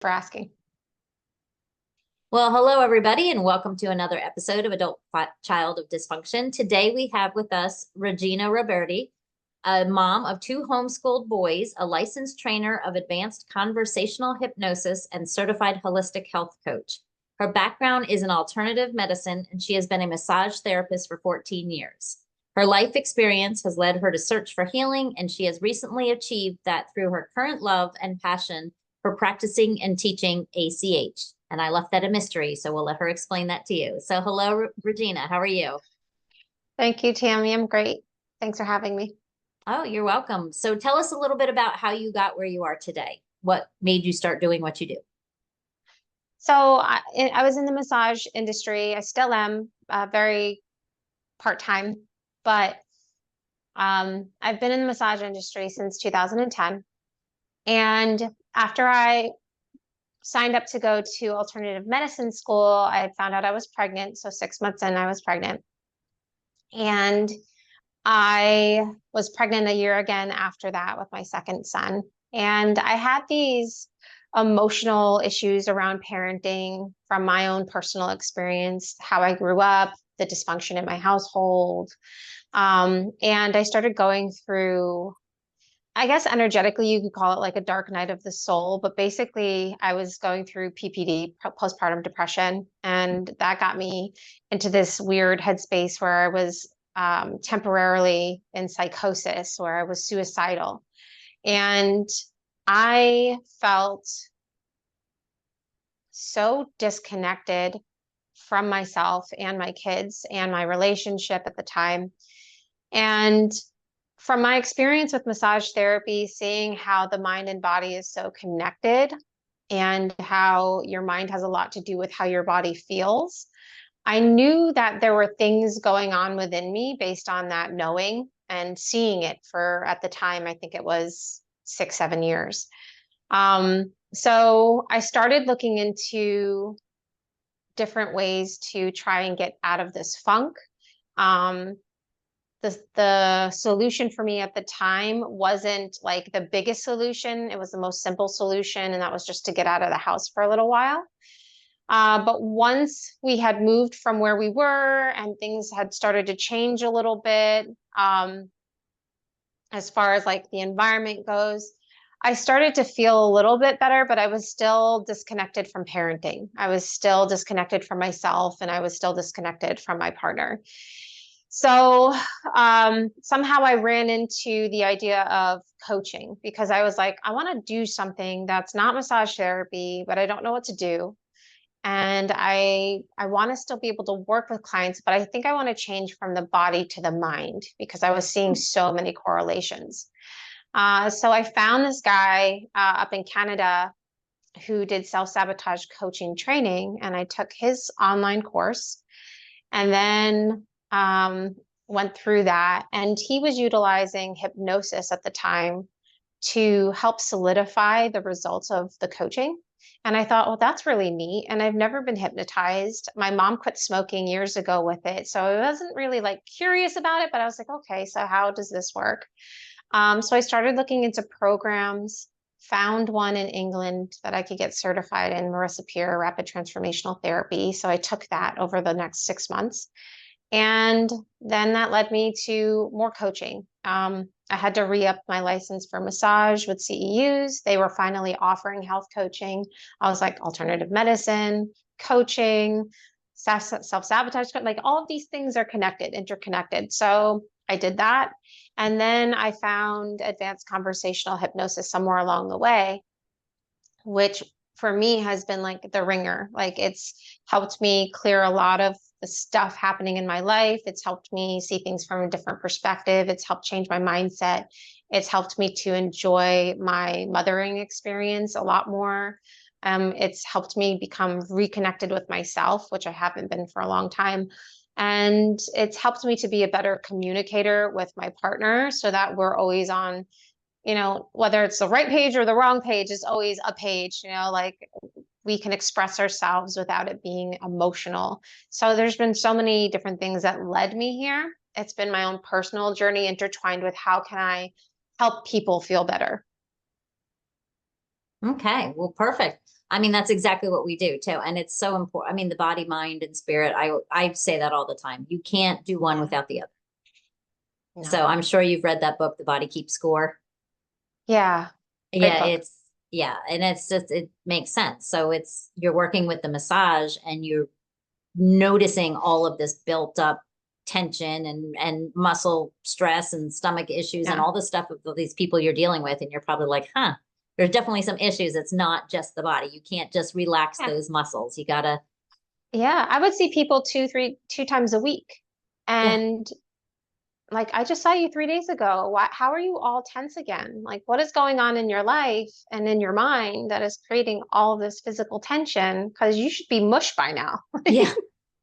for asking. Well, hello, everybody, and welcome to another episode of Adult Child of Dysfunction. Today, we have with us Regina Roberti, a mom of two homeschooled boys, a licensed trainer of advanced conversational hypnosis, and certified holistic health coach. Her background is in alternative medicine, and she has been a massage therapist for 14 years. Her life experience has led her to search for healing, and she has recently achieved that through her current love and passion for practicing and teaching ACH. And I left that a mystery, so we'll let her explain that to you. So hello, Regina. How are you? Thank you, Tammy. I'm great. Thanks for having me. Oh, you're welcome. So tell us a little bit about how you got where you are today. What made you start doing what you do? So I was in the massage industry. I still am very part-time, but I've been in the massage industry since 2010. And after I signed up to go to alternative medicine school, I had found out I was pregnant. So 6 months in, I was pregnant. And I was pregnant a year again after that with my second son. And I had these emotional issues around parenting from my own personal experience, how I grew up, the dysfunction in my household. And I started going through, I guess energetically, you could call it like a dark night of the soul, but basically I was going through PPD, postpartum depression, and that got me into this weird headspace where I was temporarily in psychosis, where I was suicidal. And I felt so disconnected from myself and my kids and my relationship at the time. And from my experience with massage therapy, seeing how the mind and body is so connected and how your mind has a lot to do with how your body feels, I knew that there were things going on within me based on that knowing and seeing it for, at the time, I think it was 6, 7 years. So I started looking into different ways to try and get out of this funk. The solution for me at the time wasn't like the biggest solution. It was the most simple solution, and that was just to get out of the house for a little while. But once we had moved from where we were and things had started to change a little bit, as far as like the environment goes, I started to feel a little bit better, but I was still disconnected from parenting. I was still disconnected from myself, and I was still disconnected from my partner. So somehow I ran into the idea of coaching because I was like, I want to do something that's not massage therapy, but I don't know what to do. And I want to still be able to work with clients, but I think I want to change from the body to the mind because I was seeing so many correlations. So I found this guy up in Canada who did self-sabotage coaching training, and I took his online course and then went through that. And he was utilizing hypnosis at the time to help solidify the results of the coaching. And I thought, well, that's really neat. And I've never been hypnotized. My mom quit smoking years ago with it. So I wasn't really like curious about it, but I was like, okay, so how does this work? So I started looking into programs, found one in England that I could get certified in, Marissa Peer, rapid transformational therapy. So I took that over the next 6 months. And then that led me to more coaching. I had to re-up my license for massage with CEUs. They were finally offering health coaching. I was like, alternative medicine, coaching, self-sabotage, like all of these things are connected, interconnected. So I did that. And then I found advanced conversational hypnosis somewhere along the way, which for me has been like the ringer. Like it's helped me clear a lot of the stuff happening in my life. It's helped me see things from a different perspective. It's helped change my mindset. It's helped me to enjoy my mothering experience a lot more. It's helped me become reconnected with myself, which I haven't been for a long time. And it's helped me to be a better communicator with my partner so that we're always on, whether it's the right page or the wrong page, is always a page, like we can express ourselves without it being emotional. So there's been so many different things that led me here. It's been my own personal journey intertwined with how can I help people feel better. Okay, well, perfect. I mean, that's exactly what we do too. And it's so important. I mean, the body, mind, and spirit, I say that all the time. You can't do one Yeah. without the other. So No. I'm sure you've read that book, The Body Keeps Score. Yeah. Great Yeah, book. and it's just, it makes sense. So you're working with the massage and you're noticing all of this built up tension and muscle stress and stomach issues and Yeah. all the stuff of these people you're dealing with. And you're probably like, huh, there's definitely some issues. It's not just the body. You can't just relax Yeah. those muscles. You gotta, Yeah. I would see people two times a week. yeah, And like, I just saw you 3 days ago. How are you all tense again? Like, what is going on in your life and in your mind that is creating all of this physical tension? Because you should be mush by now. yeah,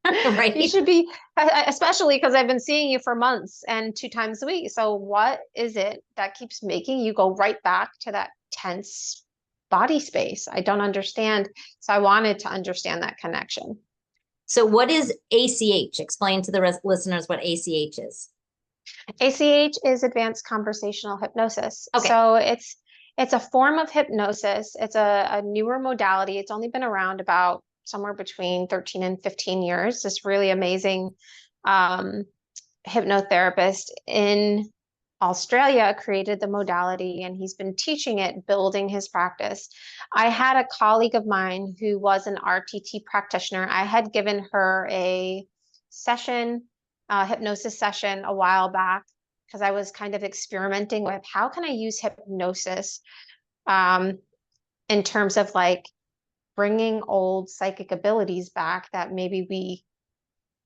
You right. should be, especially because I've been seeing you for months and 2 times a week. So, what is it that keeps making you go right back to that tense body space? I don't understand. So, I wanted to understand that connection. So what is ACH? Explain to the listeners what ACH is. ACH is advanced conversational hypnosis. Okay. So it's a form of hypnosis. It's a newer modality. It's only been around about somewhere between 13 and 15 years. This really amazing um, hypnotherapist in Australia created the modality and he's been teaching it, building his practice. I had a colleague of mine who was an RTT practitioner. I had given her a session, hypnosis session a while back because I was kind of experimenting with how can I use hypnosis um, in terms of like bringing old psychic abilities back that maybe we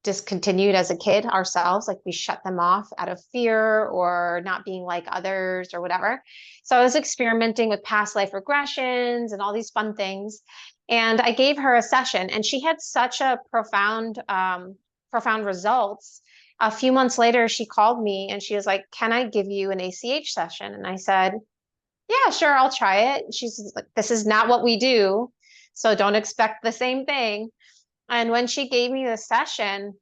discontinued as a kid ourselves, like we shut them off out of fear or not being like others or whatever. So I was experimenting with past life regressions and all these fun things. And I gave her a session and she had such a profound results. A few months later, she called me and she was like, "Can I give you an ACH session?" And I said, "Yeah, sure, I'll try it." She's like, "This is not what we do, so don't expect the same thing." And when she gave me the session,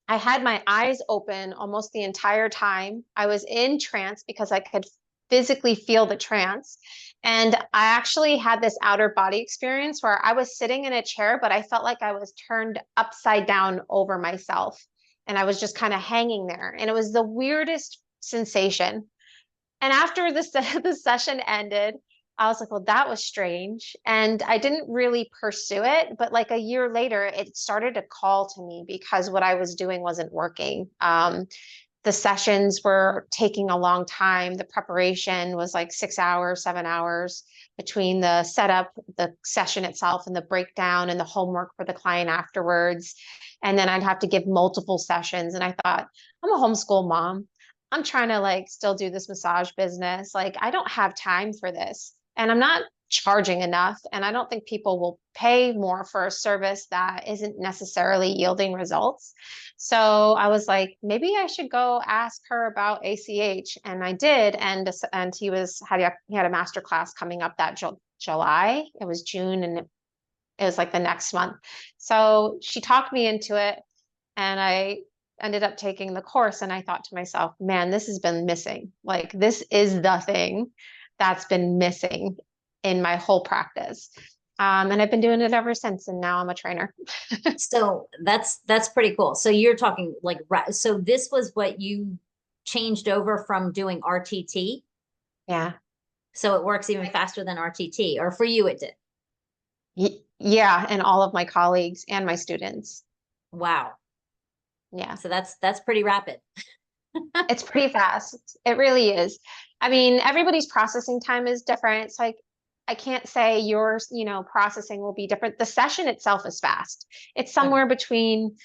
I had my eyes open almost the entire time. I was in trance because I could physically feel the trance. And I actually had this outer body experience where I was sitting in a chair, but I felt like I was turned upside down over myself. And I was just kind of hanging there. And it was the weirdest sensation. And after the session ended, I was like, well, that was strange. And I didn't really pursue it. But like a year later, it started to call to me because what I was doing wasn't working. The sessions were taking a long time. The preparation was like 6 hours, 7 hours between the setup, the session itself, and the breakdown and the homework for the client afterwards. And then I'd have to give multiple sessions. And I thought, I'm a homeschool mom. I'm trying to like still do this massage business. Like, I don't have time for this. And I'm not charging enough. And I don't think people will pay more for a service that isn't necessarily yielding results. So I was like, maybe I should go ask her about ACH. And I did. And he had a master class coming up that July. It was June and it was like the next month. So she talked me into it and I ended up taking the course and I thought to myself, man, this has been missing. Like this is the thing that's been missing in my whole practice. And I've been doing it ever since, and now I'm a trainer. So that's pretty cool. So you're talking like, so this was what you changed over from doing RTT. Yeah. So it works even faster than RTT, or for you it did. Yeah, and all of my colleagues and my students. Wow. Yeah. So that's pretty rapid. It's pretty fast. It really is. I mean, everybody's processing time is different. So I can't say yours, processing will be different. The session itself is fast. It's Okay. somewhere between,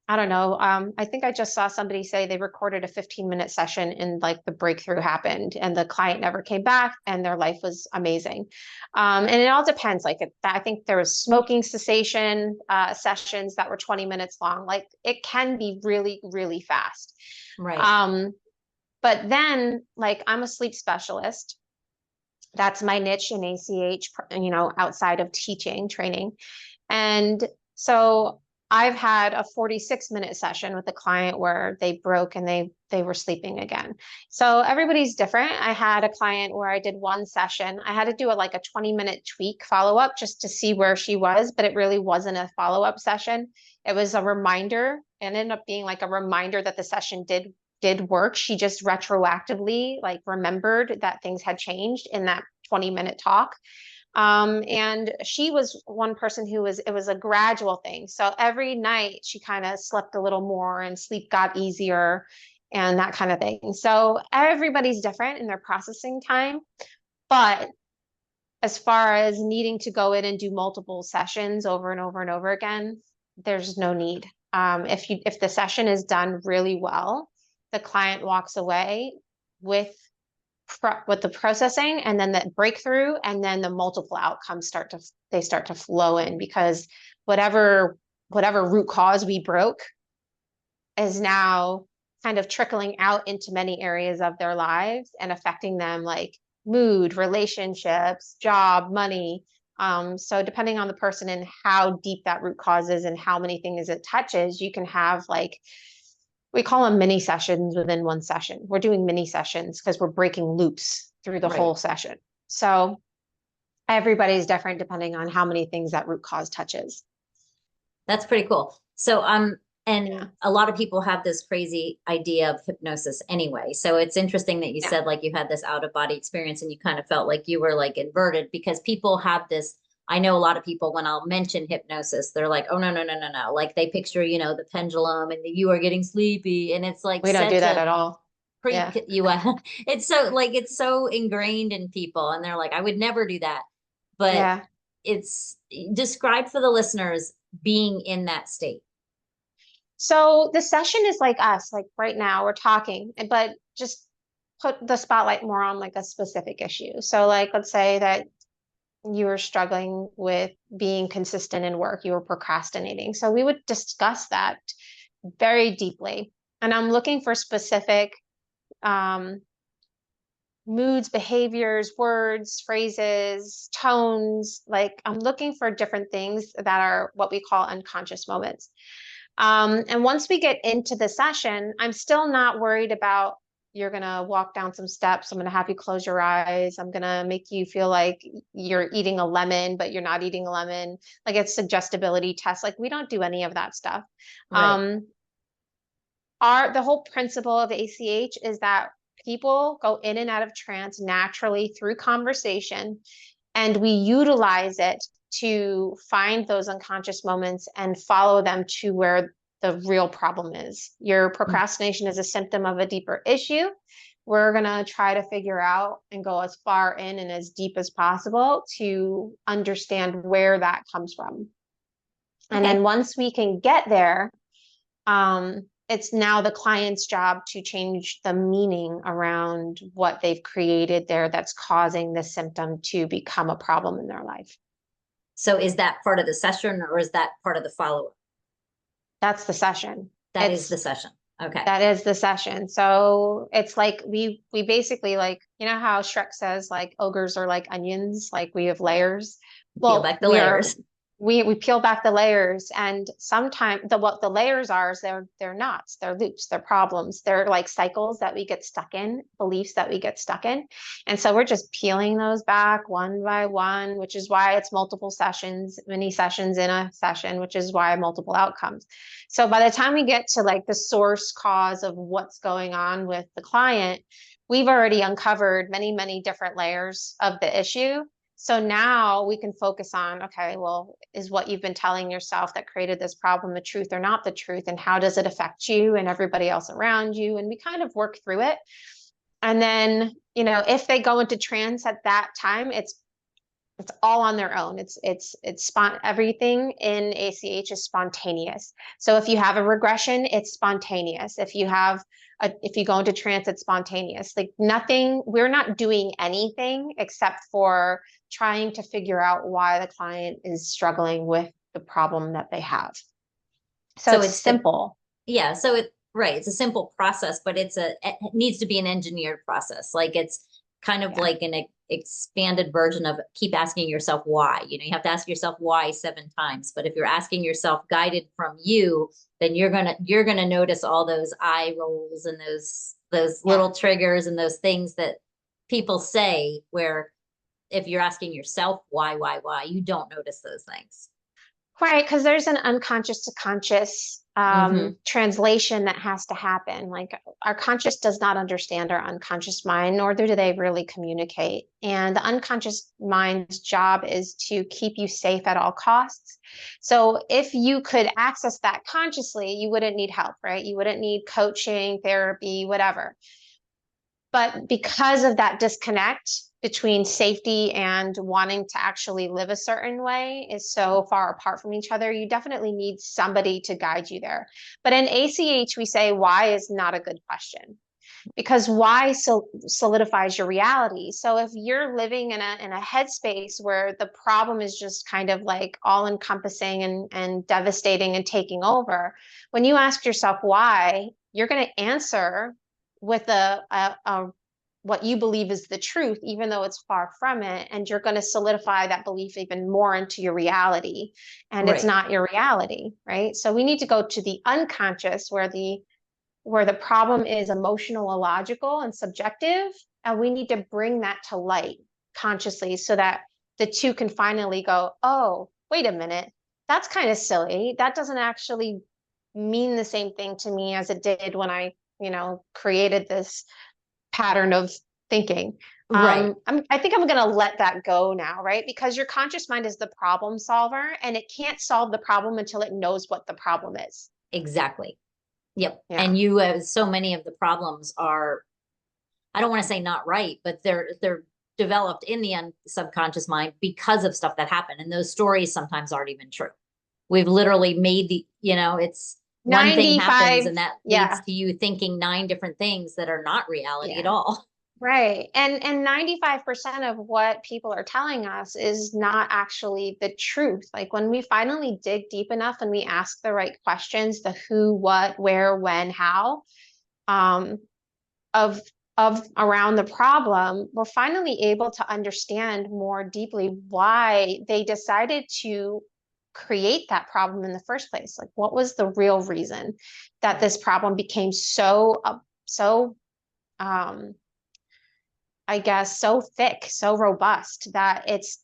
I don't know. I think I just saw somebody say they recorded a 15-minute session and like the breakthrough happened and the client never came back and their life was amazing. And it all depends. Like I think there was smoking cessation sessions that were 20 minutes long. Like it can be really, really fast. Right. Um, but then like I'm a sleep specialist. That's my niche in ACH, outside of teaching, training. And so I've had a 46-minute session with a client where they broke and they were sleeping again. So everybody's different. I had a client where I did one session. I had to do like a 20-minute tweak follow-up just to see where she was, but it really wasn't a follow-up session. It was a reminder, and ended up being like a reminder that the session did work. She just retroactively like remembered that things had changed in that 20-minute talk. And she was one person who it was a gradual thing. So every night she kind of slept a little more and sleep got easier and that kind of thing. So everybody's different in their processing time. But as far as needing to go in and do multiple sessions over and over and over again, there's no need. If the session is done really well, the client walks away with the processing, and then the breakthrough, and then the multiple outcomes start to flow in, because whatever root cause we broke is now kind of trickling out into many areas of their lives and affecting them, like mood, relationships, job, money. So depending on the person and how deep that root cause is and how many things it touches, you can have like, we call them mini sessions within one session. We're doing mini sessions because we're breaking loops through the whole session. So everybody's different depending on how many things that root cause touches. That's pretty cool. So, and a lot of people have this crazy idea of hypnosis anyway. So it's interesting that you said like you had this out of body experience and you kind of felt like you were like inverted, because people have this. I know a lot of people, when I'll mention hypnosis, they're like, oh, no, no, no, no, no. Like they picture, you know, the pendulum and you are getting sleepy. And it's like, we don't do that at all. It's so like, it's so ingrained in people. And they're like, I would never do that. But it's described for the listeners being in that state. So the session is like us, like right now we're talking, but just put the spotlight more on like a specific issue. So like, let's say that you were struggling with being consistent in work, you were procrastinating. So we would discuss that very deeply. And I'm looking for specific moods, behaviors, words, phrases, tones. Like I'm looking for different things that are what we call unconscious moments. And once we get into the session, I'm still not worried about, you're going to walk down some steps. I'm going to have you close your eyes. I'm going to make you feel like you're eating a lemon, but you're not eating a lemon. Like it's suggestibility tests. Like we don't do any of that stuff. Right. The whole principle of ACH is that people go in and out of trance naturally through conversation, and we utilize it to find those unconscious moments and follow them to where the real problem is. Your procrastination is a symptom of a deeper issue. We're going to try to figure out and go as far in and as deep as possible to understand where that comes from. And then once we can get there, it's now the client's job to change the meaning around what they've created there that's causing the symptom to become a problem in their life. So is that part of the session, or is that part of the follow-up? That's the session. That is the session. Okay. That is the session. So it's like we basically, like, you know how Shrek says like ogres are like onions, like we have layers. Well, peel back the layers. We peel back the layers, and sometimes what the layers are is they're knots, they're loops, they're problems, they're like cycles that we get stuck in, beliefs that we get stuck in. And so we're just peeling those back one by one, which is why it's multiple sessions, many sessions in a session, which is why multiple outcomes. So by the time we get to like the source cause of what's going on with the client, we've already uncovered many, many different layers of the issue. So now we can focus on, okay, well, is what you've been telling yourself that created this problem the truth or not the truth? And how does it affect you and everybody else around you? And we kind of work through it. And then, you know, if they go into trance at that time, it's all on their own. Everything in ACH is spontaneous. So if you have a regression, it's spontaneous. If you go into trance, it's spontaneous. Like nothing, we're not doing anything except for trying to figure out why the client is struggling with the problem that they have. So it's simple. So it's a simple process, but it needs to be an engineered process. Like it's kind of Yeah. like an expanded version of keep asking yourself why. You know, you have to ask yourself why 7 times. But if you're asking yourself guided from you, then you're gonna notice all those eye rolls and those Yeah. little triggers and those things that people say, where if you're asking yourself why, you don't notice those things. Right, because there's an unconscious to conscious Hmm. translation that has to happen. Like our conscious does not understand our unconscious mind, nor do they really communicate. And the unconscious mind's job is to keep you safe at all costs. So if you could access that consciously, you wouldn't need help, right? You wouldn't need coaching, therapy, whatever. But because of that disconnect between safety and wanting to actually live a certain way is so far apart from each other, you definitely need somebody to guide you there. But in ACH, we say why is not a good question because why solidifies your reality. So if you're living in a headspace where the problem is just kind of like all encompassing and devastating and taking over, when you ask yourself why, you're going to answer with a what you believe is the truth, even though it's far from it, and you're going to solidify that belief even more into your reality, and it's Right. not your reality, right? So we need to go to the unconscious where the problem is emotional, illogical, and subjective. And we need to bring that to light consciously so that the two can finally go, oh, wait a minute, that's kind of silly. That doesn't actually mean the same thing to me as it did when I, created this pattern of thinking. Right. I think I'm going to let that go now, right? Because your conscious mind is the problem solver and it can't solve the problem until it knows what the problem is. Exactly. Yep. Yeah. And so many of the problems are, I don't want to say not right, but they're developed in the subconscious mind because of stuff that happened. And those stories sometimes aren't even true. We've literally made it's one thing happens 95, and that leads yeah. to you thinking 9 different things that are not reality at Yeah. all. Right. And 95% of what people are telling us is not actually the truth. Like when we finally dig deep enough and we ask the right questions, the who, what, where, when, how, um, of around the problem, we're finally able to understand more deeply why they decided to create that problem in the first place. Like what was the real reason that this problem became so um I guess, so thick, so robust that it's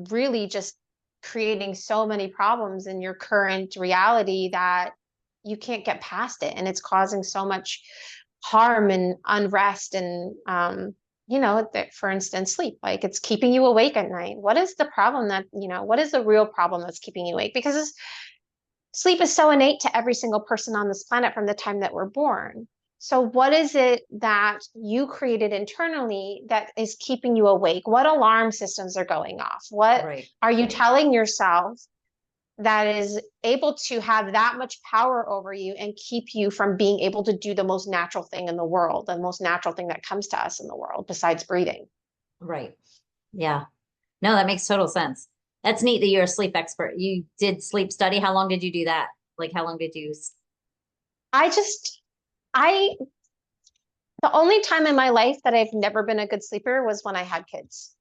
really just creating so many problems in your current reality that you can't get past it. And it's causing so much harm and unrest and, for instance, sleep. Like it's keeping you awake at night. What is the problem what is the real problem that's keeping you awake? Because sleep is so innate to every single person on this planet from the time that we're born. So, what is it that you created internally that is keeping you awake? What alarm systems are going off? What Right. are you telling yourself that is able to have that much power over you and keep you from being able to do the most natural thing in the world, the most natural thing that comes to us in the world besides breathing? Right. Yeah. No, that makes total sense. That's neat that you're a sleep expert. You did sleep study. How long did you do that? Like, how long did you? I just, I The only time in my life that I've never been a good sleeper was when I had kids.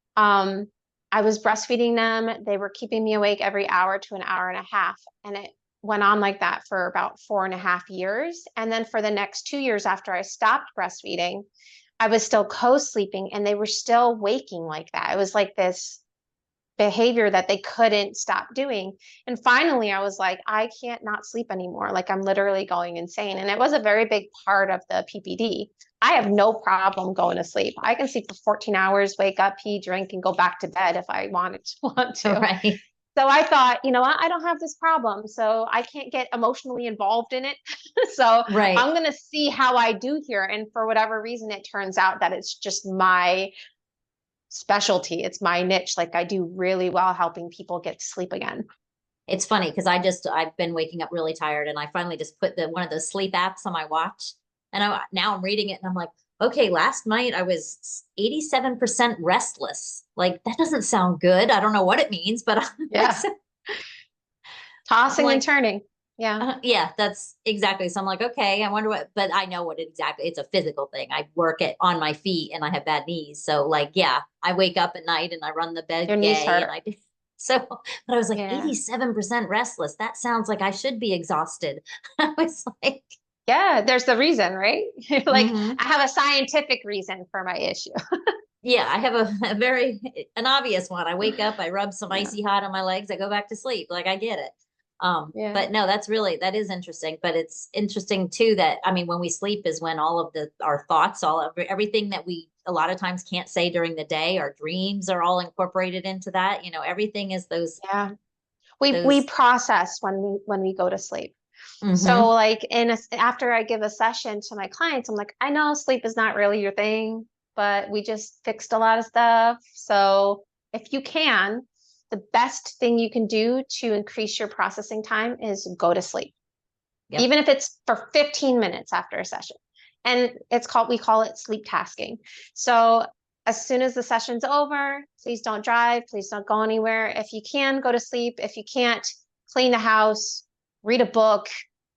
I was breastfeeding them. They were keeping me awake every hour to an hour and a half. And it went on like that for about 4.5 years. And then for the next 2 years after I stopped breastfeeding, I was still co-sleeping and they were still waking like that. It was like this behavior that they couldn't stop doing. And finally, I was like, I can't not sleep anymore. Like I'm literally going insane. And it was a very big part of the PPD. I have no problem going to sleep. I can sleep for 14 hours, wake up, pee, drink, and go back to bed if I want to. Right. So I thought, you know what? I don't have this problem. So I can't get emotionally involved in it. So Right. I'm going to see how I do here. And for whatever reason, it turns out that it's just my specialty. It's my niche. Like I do really well helping people get to sleep again. It's funny because I've been waking up really tired and I finally just put one of those sleep apps on my watch and now I'm reading it and I'm like, okay, last night I was 87% restless. Like that doesn't sound good. I don't know what it means, but Yeah. I'm Tossing and like, turning. Yeah. Yeah, that's exactly. So I'm like, okay, I wonder what, but I know what exactly, it's a physical thing. I work it on my feet and I have bad knees. So like, yeah, I wake up at night and I run the bed Your knees gay and hurt. I do. So, but I was like Yeah. 87% restless. That sounds like I should be exhausted. I was like, Yeah, there's the reason, right? Like mhm. I have a scientific reason for my issue. Yeah, I have a very an obvious one. I wake up, I rub some Yeah. icy hot on my legs, I go back to sleep. Like I get it. Yeah. But no, that is interesting. But it's interesting too that I mean, when we sleep is when all of our thoughts, all of everything that we a lot of times can't say during the day, our dreams are all incorporated into that. You know, everything is Yeah. We those. process when we go to sleep. So Mm-hmm. like after I give a session to my clients, I'm like, I know sleep is not really your thing, but we just fixed a lot of stuff. So if you can, the best thing you can do to increase your processing time is go to sleep, Yep. even if it's for 15 minutes after a session. And we call it sleep tasking. So as soon as the session's over, please don't drive, please don't go anywhere. If you can, go to sleep. If you can't, clean the house, read a book,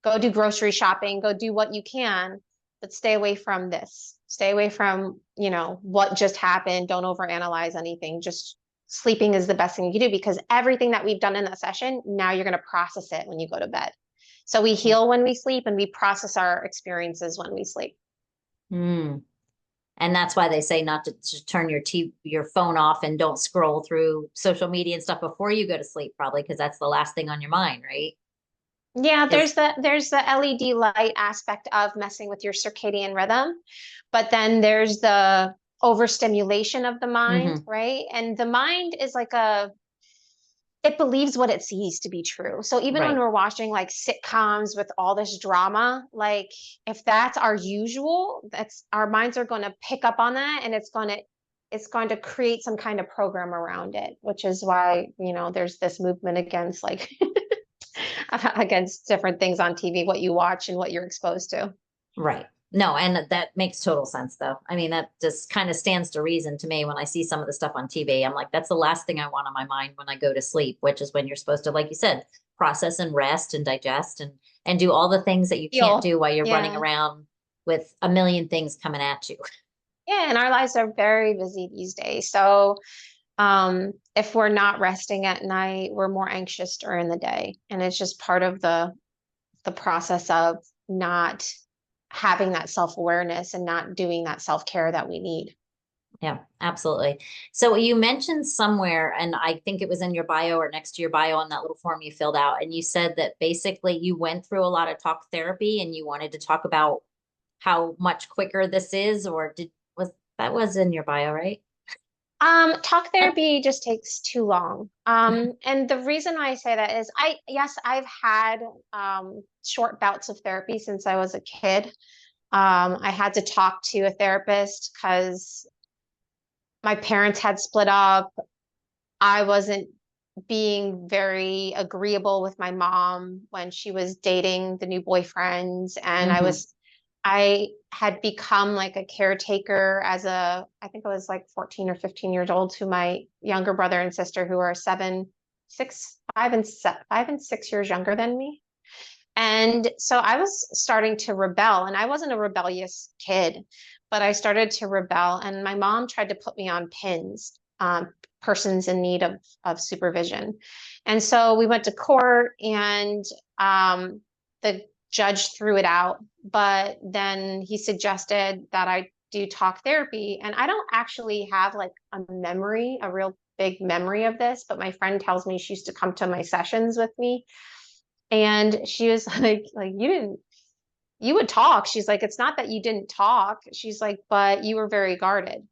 go do grocery shopping, go do what you can, but stay away from this. Stay away from, what just happened. Don't overanalyze anything. Just sleeping is the best thing you can do because everything that we've done in that session, now you're going to process it when you go to bed. So we Yeah. heal when we sleep and we process our experiences when we sleep. Mm. And that's why they say not to turn your phone off and don't scroll through social media and stuff before you go to sleep, probably because that's the last thing on your mind, right? Yeah, Is there's the LED light aspect of messing with your circadian rhythm, but then there's the overstimulation of the mind, mm-hmm. right? And the mind is like it believes what it sees to be true. So even when Right. we're watching like sitcoms with all this drama, like if that's our usual, that's our minds are going to pick up on that and it's going to create some kind of program around it, which is why, there's this movement against like against different things on TV, what you watch and what you're exposed to. Right. No, and that makes total sense though. I mean, that just kind of stands to reason to me when I see some of the stuff on TV. I'm like, that's the last thing I want on my mind when I go to sleep, which is when you're supposed to, like you said, process and rest and digest and do all the things that you can't Feel. do while you're running Yeah. around with a million things coming at you. Yeah, and our lives are very busy these days. So if we're not resting at night, we're more anxious during the day. And it's just part of the process of not having that self-awareness and not doing that self-care that we need. Yeah, absolutely. So you mentioned somewhere, and I think it was in your bio or next to your bio on that little form you filled out, and you said that basically you went through a lot of talk therapy and you wanted to talk about how much quicker this is, or was in your bio, right? Talk therapy just takes too long. And the reason why I say that is yes, I've had short bouts of therapy since I was a kid. I had to talk to a therapist because my parents had split up. I wasn't being very agreeable with my mom when she was dating the new boyfriends, and Mm-hmm. I had become like a caretaker I think I was like 14 or 15 years old to my younger brother and sister who are 5 and 6 years younger than me. And so I was starting to rebel, and I wasn't a rebellious kid, but I started to rebel. And my mom tried to put me on pins, persons in need of supervision. And so we went to court, and the judge threw it out. But then he suggested that I do talk therapy. And I don't actually have like a real big memory of this, but my friend tells me she used to come to my sessions with me and she was like you would talk. She's like, it's not that you didn't talk. She's like, but you were very guarded.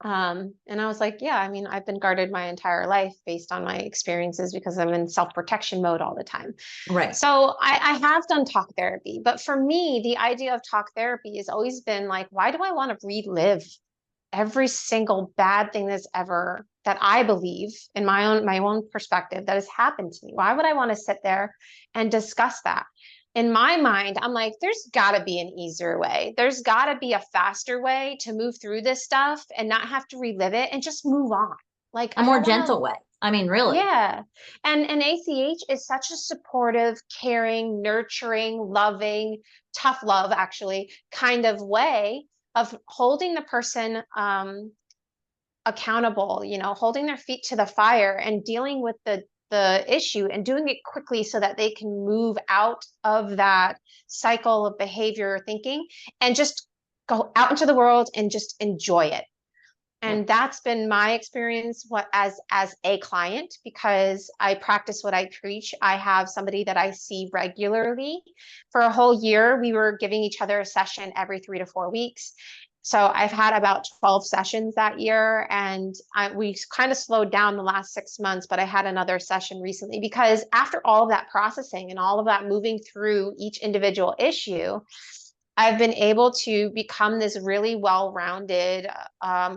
And I was like, yeah, I mean, I've been guarded my entire life based on my experiences because I'm in self-protection mode all the time. Right. So I have done talk therapy, but for me, the idea of talk therapy has always been like, why do I want to relive every single bad thing that I believe in my own perspective that has happened to me? Why would I want to sit there and discuss that? In my mind, I'm like, there's got to be an easier way. There's got to be a faster way to move through this stuff and not have to relive it and just move on. Like, A I more don't want to, gentle way. I mean, really. Yeah. And ACH is such a supportive, caring, nurturing, loving, tough love, actually, kind of way of holding the person accountable, holding their feet to the fire and dealing with the issue and doing it quickly so that they can move out of that cycle of behavior thinking and just go out into the world and just enjoy it. Yeah. And that's been my experience as a client, because I practice what I preach. I have somebody that I see regularly. For a whole year, we were giving each other a session every 3 to 4 weeks. So I've had about 12 sessions that year, and we kind of slowed down the last 6 months, but I had another session recently because after all of that processing and all of that moving through each individual issue, I've been able to become this really well-rounded,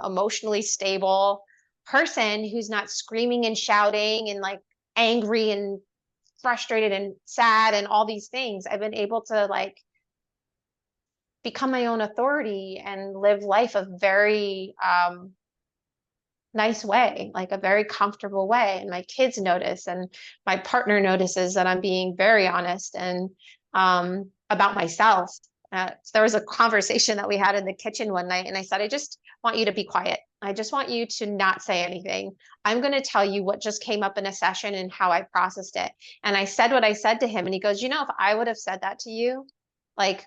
emotionally stable person who's not screaming and shouting and like angry and frustrated and sad and all these things. I've been able to like become my own authority and live life a very nice way, like a very comfortable way. And my kids notice, and my partner notices that I'm being very honest and about myself. So there was a conversation that we had in the kitchen one night, and I said, I just want you to be quiet. I just want you to not say anything. I'm going to tell you what just came up in a session and how I processed it. And I said what I said to him, and he goes, if I would have said that to you, like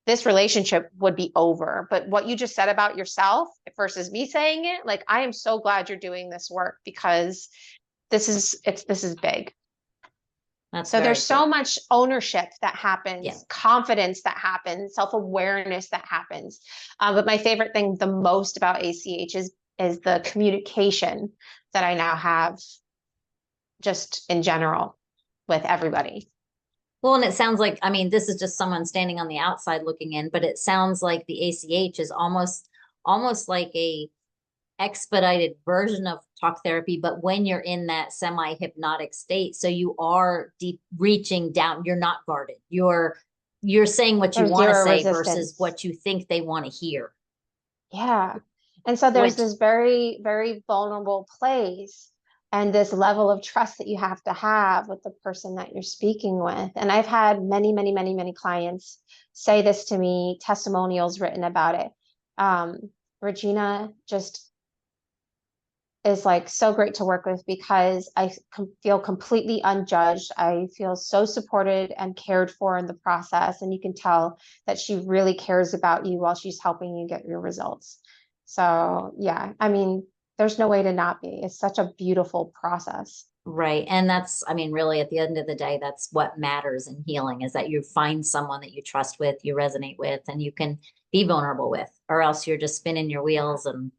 this relationship would be over. But what you just said about yourself versus me saying it, like, I am so glad you're doing this work because this is big. That's So very there's so cool. much ownership that Yeah. happens, confidence that happens, self-awareness that happens. But my favorite thing the most about ACH is the communication that I now have just in general with everybody. Well, and it sounds like, I mean, this is just someone standing on the outside looking in, but it sounds like the ACH is almost like a expedited version of talk therapy, but when you're in that semi-hypnotic state, so you are deep reaching down, you're not guarded. You're saying what you There's want to zero say versus resistance. what you think they want to hear. Yeah. And so there's Which, this very, very vulnerable place and this level of trust that you have to have with the person that you're speaking with. And I've had many, many, many, many clients say this to me, testimonials written about it. Regina just is like so great to work with because I feel completely unjudged. I feel so supported and cared for in the process. And you can tell that she really cares about you while she's helping you get your results. So, yeah, I mean, there's no way to not be. It's such a beautiful process. right. And that's, I mean, really at the end of the day, that's what matters in healing is that you find someone that you trust with, you resonate with, and you can be vulnerable with, or else you're just spinning your wheels. And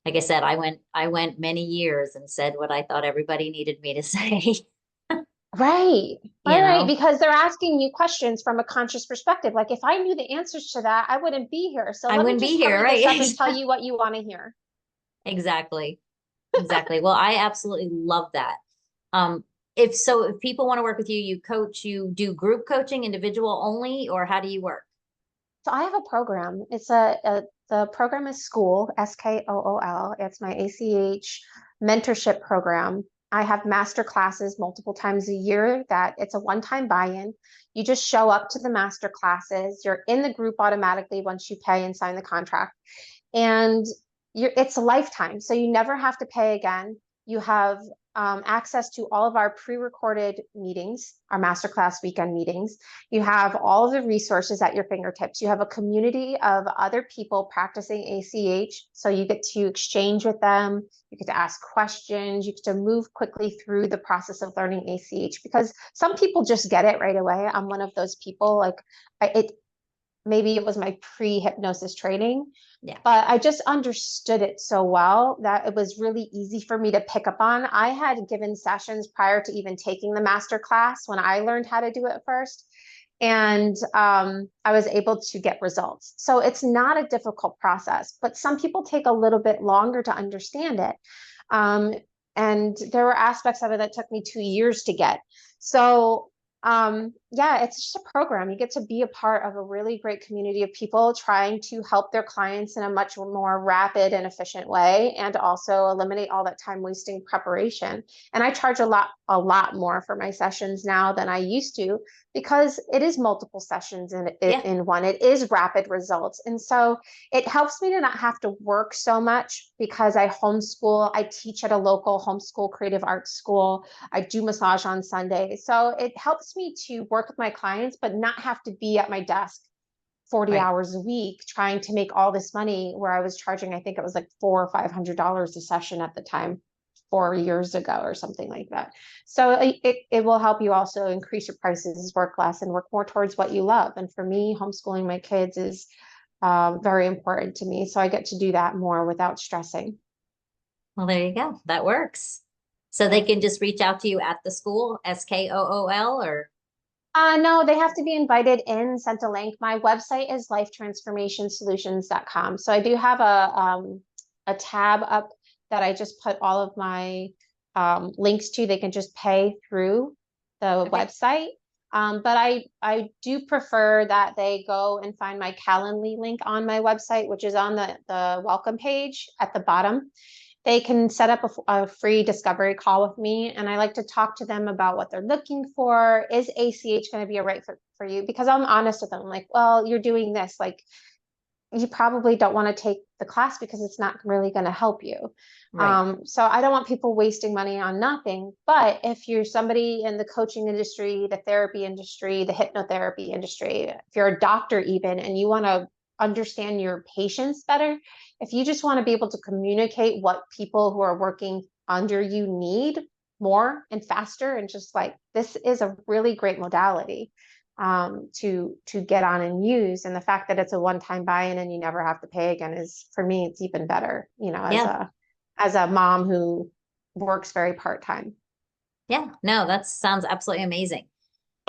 like I said, I went many years and said what I thought everybody needed me to say. Right. you Right. know, Because they're asking you questions from a conscious perspective. Like, if I knew the answers to that, I wouldn't be here. So I let me wouldn't be just here, cover this up and right? tell you what you want to hear. Exactly. Exactly. Well, I absolutely love that. Um, if people want to work with you, you coach, you do group coaching, individual only, or how do you work? So I have a program. The program is School, SKOOL. It's my ACH mentorship program. I have master classes multiple times a year that it's a one-time buy-in. You just show up to the master classes. You're in the group automatically once you pay and sign the contract. And it's a lifetime. So you never have to pay again. You have access to all of our pre-recorded meetings, our masterclass weekend meetings. You have all of the resources at your fingertips. You have a community of other people practicing ACH. So you get to exchange with them. You get to ask questions. You get to move quickly through the process of learning ACH because some people just get it right away. I'm one of those people. Like maybe it was my pre-hypnosis training, Yeah. but I just understood it so well that it was really easy for me to pick up on. I had given sessions prior to even taking the master class when I learned how to do it first. And I was able to get results. So it's not a difficult process, but some people take a little bit longer to understand it. Um, and there were aspects of it that took me 2 years to get. So yeah, it's just a program. You get to be a part of a really great community of people trying to help their clients in a much more rapid and efficient way, and also eliminate all that time wasting preparation. And I charge a lot more for my sessions now than I used to, because it is multiple sessions Yeah. in one. It is rapid results. And so it helps me to not have to work so much, because I homeschool. I teach at a local homeschool creative arts school. I do massage on Sunday. So it helps me to work with my clients, but not have to be at my desk 40 Right. hours a week trying to make all this money, where I was charging, I think it was like $400 or $500 a session at the time, 4 years ago or something like that. So it will help you also increase your prices, work less, and work more towards what you love. And for me, homeschooling my kids is very important to me. So I get to do that more without stressing. Well, there you go. That works. So they Yeah. can just reach out to you at the school, SKOOL, or No, they have to be invited in, sent a link. My website is lifetransformationsolutions.com. So I do have a tab up that I just put all of my links to. They can just pay through the okay. website. But I do prefer that they go and find my Calendly link on my website, which is on the welcome page at the bottom. They can set up a free discovery call with me, and I like to talk to them about what they're looking for. Is ACH going to be a right fit for you? Because I'm honest with them, like, well, you're doing this, like, you probably don't want to take the class because it's not really going to help you. Right. So I don't want people wasting money on nothing. But if you're somebody in the coaching industry, the therapy industry, the hypnotherapy industry, if you're a doctor even, and you want to understand your patients better, if you just want to be able to communicate what people who are working under you need more and faster, and just like, this is a really great modality to get on and use. And the fact that it's a one-time buy-in and you never have to pay again is, for me, it's even better, Yeah. as a mom who works very part-time. Yeah. No, that sounds absolutely amazing.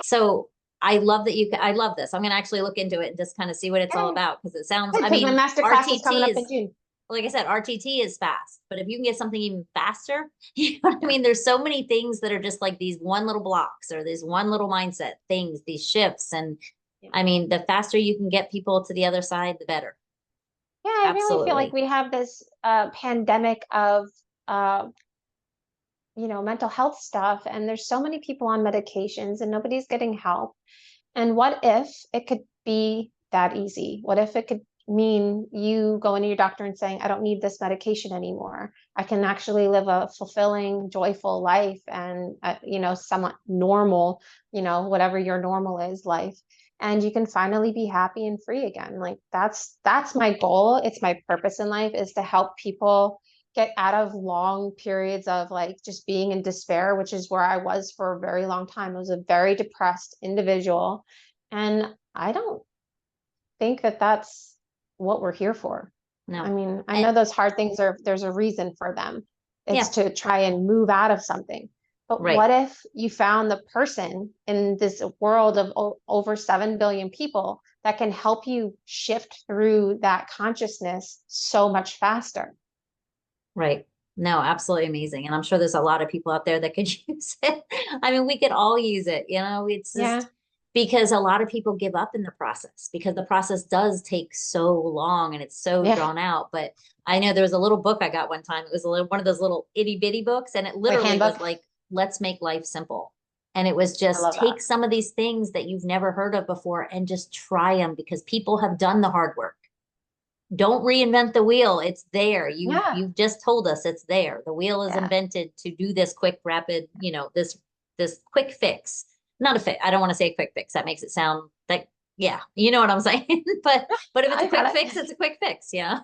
So I love that I love this. I'm going to actually look into it and just kind of see what it's all Yeah, about, because it sounds, I because my mean, master class is coming RTT up in is, June. like I said, RTT is fast, but if you can get something even faster, you know what I mean? There's so many things that are just like these one little blocks or these one little mindset things, these shifts. And Yeah. I mean, the faster you can get people to the other side, the better. Yeah, I really feel like Absolutely. we have this pandemic of uh, mental health stuff, and there's so many people on medications and nobody's getting help. And what if it could be that easy? What if it could mean you going to your doctor and saying, I don't need this medication anymore. I can actually live a fulfilling, joyful life, and, somewhat normal, whatever your normal is, life. And you can finally be happy and free again. Like, that's my goal. It's my purpose in life, is to help people get out of long periods of like just being in despair, which is where I was for a very long time. I was a very depressed individual. And I don't think that that's what we're here for. I No. mean, I And know those hard things there's a reason for them. It's yeah, to try and move out of something. But right. what if you found the person in this world of over 7 billion people that can help you shift through that consciousness so much faster? Right. No, absolutely amazing. And I'm sure there's a lot of people out there that could use it. I mean, we could all use it, it's Yeah. just because a lot of people give up in the process, because the process does take so long and it's so Yeah. drawn out. But I know there was a little book I got one time. It was one of those little itty bitty books, and it Like literally was handbook. like, let's make life simple. And it was I just love that. take some of these things that you've never heard of before and just try them, because people have done the hard work. Don't reinvent the wheel. It's there. Yeah. You've just told us it's there. The wheel is Yeah. invented to do this quick, rapid, this quick fix. Not a fix. I don't want to say quick fix. That makes it sound like, yeah, you know what I'm saying. But if it's a I quick got fix, it. it's a quick fix. Yeah.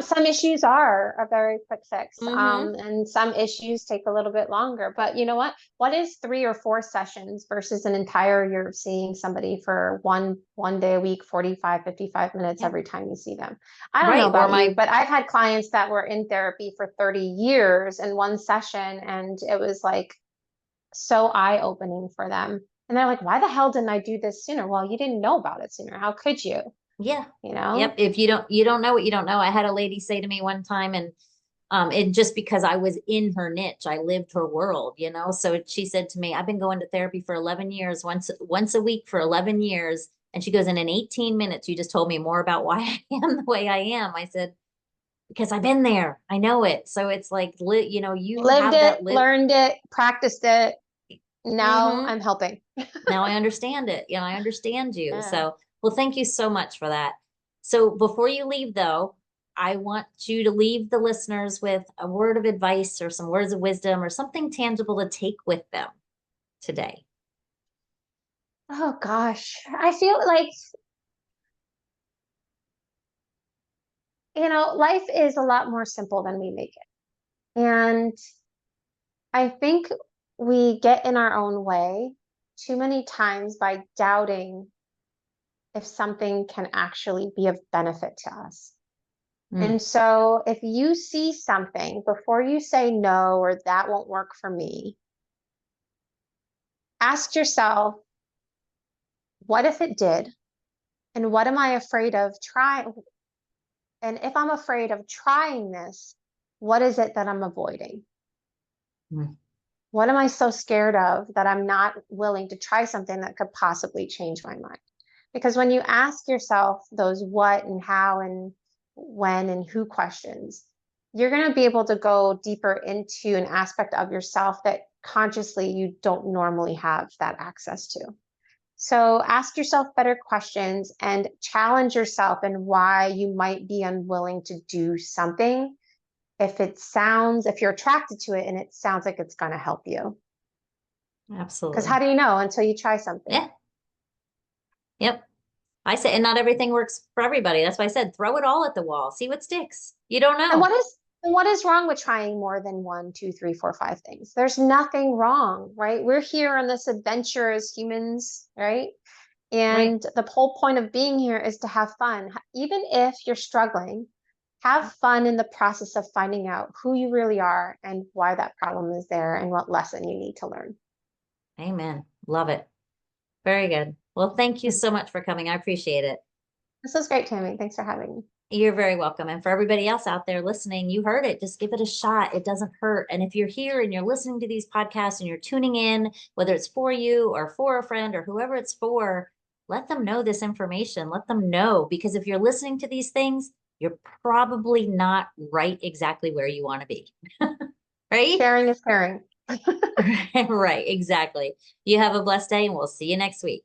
Some issues are a very quick fix, Mm-hmm. and some issues take a little bit longer. But you know what? What is 3 or 4 sessions versus an entire year of seeing somebody for one day a week, 45, 55 minutes Yeah. every time you see them? I don't know Right. Or about you, my but I've had clients that were in therapy for 30 years in one session, and it was like so eye-opening for them. And they're like, why the hell didn't I do this sooner? Well, you didn't know about it sooner. How could you? Yeah. You Yep. know? If you don't know what you don't know. I had a lady say to me one time, and And just because I was in her niche, I lived her world, you know? So she said to me, I've been going to therapy for 11 years, once a week for 11 years. And she goes, and in 18 minutes, you just told me more about why I am the way I am. I said, because I've been there. I know it. So it's like, you know, you Lived have it, that learned it, practiced it. Now Mhm. I'm helping. Now I understand it. You know, I understand you. Yeah. So, well, thank you so much for that. So before you leave though, I want you to leave the listeners with a word of advice or some words of wisdom or something tangible to take with them today. Oh gosh. I feel like, life is a lot more simple than we make it. And I think we get in our own way too many times by doubting if something can actually be of benefit to us. Mm, And so if you see something before you say no or that won't work for me, ask yourself, what if it did? And what am I afraid of trying? And if I'm afraid of trying this, what is it that I'm avoiding? mm. What am I so scared of that I'm not willing to try something that could possibly change my mind? Because when you ask yourself those what and how and when and who questions, you're going to be able to go deeper into an aspect of yourself that consciously you don't normally have that access to. So ask yourself better questions and challenge yourself in why you might be unwilling to do something if you're attracted to it and it sounds like it's going to help you. Because how Absolutely. do you know until you try something? Yeah. Yep. I say, and not everything works for everybody. That's why I said, throw it all at the wall, see what sticks. You don't And know. what is wrong with trying more than one, two, three, four, five things? There's nothing wrong, right? We're here on this adventure as humans, right? Right. And the whole point of being here is to have fun. Even if you're struggling, have fun in the process of finding out who you really are and why that problem is there and what lesson you need to learn. Amen. Love it. Very good. Well, thank you so much for coming. I appreciate it. This was great, Tammy. Thanks for having me. You're very welcome. And for everybody else out there listening, you heard it. Just give it a shot. It doesn't hurt. And if you're here and you're listening to these podcasts and you're tuning in, whether it's for you or for a friend or whoever it's for, let them know this information. Let them know, because if you're listening to these things, you're probably not right exactly where you want to be. Right? Sharing is caring. Right. Exactly. You have a blessed day and we'll see you next week.